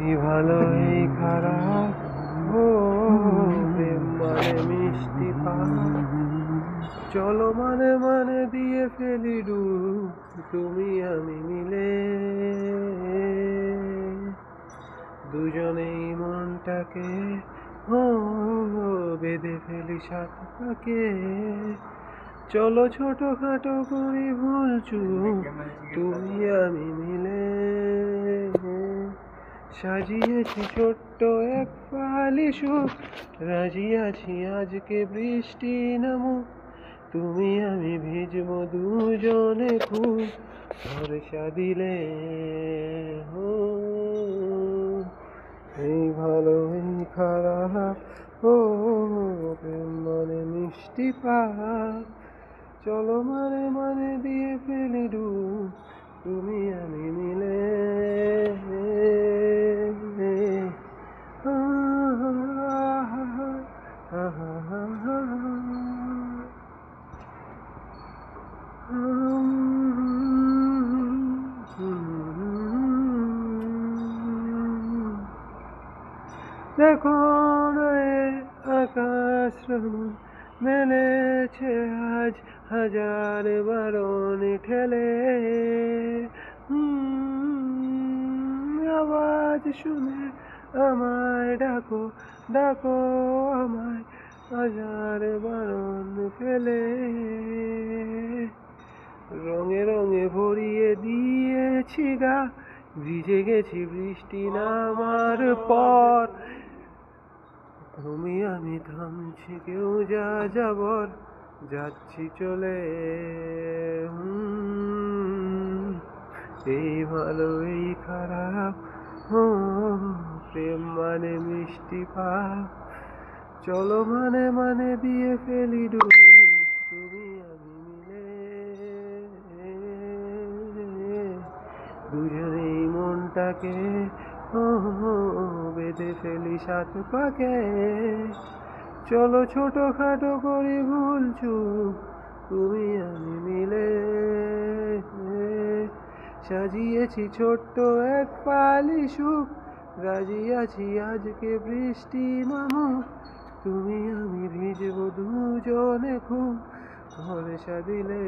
এই ভালো এই খারাপ, ও প্রেম মানে মিষ্টি পাপ, চলো মানে মানে দিয়ে ফেলি ডুব, তুমি আমি মিলে দুজনেই মনটাকে ও বেঁধে ফেলি সাত পাকে। চলো ছোটখাটো করি ভুল চুক, তুমি আমি মিলে সাজিয়েছি ছোট্ট এক ফালি সুখ, রাজি আছি আজকে বৃষ্টি নামুক, তুমি আমি ভিজবো দুজনে খুব, ভরসা দিলে হো। এই ভালো এই খারাপ, ও প্রেম মানে মিষ্টি পাপ, চলো মানে মানে দিয়ে ফেলি ডুব, তুমি আমি মিলে দেখো না এ আকাশ মেলেছে আজ হাজার বারণ ঠেলে, আওয়াজ শুনে আমায় ডাকো, ডাকো আমায় হাজার বারণ ফেলে, রঙে রঙে ভরিয়ে দিয়েছি গা, ভিজে গেছি বৃষ্টি নামার পর, তুমি আমি থামছি কেউ যা যাবর, যাচ্ছি চলে। এই ভালো এই খারাপ, ও প্রেম মানে মিষ্টি পাপ, চলো মানে মানে দিয়ে ফেলি ডুব, তুমি আমি মিলে দুজনেই মনটাকে ও বেঁধে ফেলি সাত পাকে। চলো ছোটখাটো করি ভুল চুক, তুমি আমি মিলে সাজিয়েছি ছোট্ট এক পালি সুখ, রাজি আছি আজকে বৃষ্টি নামুক, তুমি আমি ভিজবো দুজনে খুব, ভরসা দিলে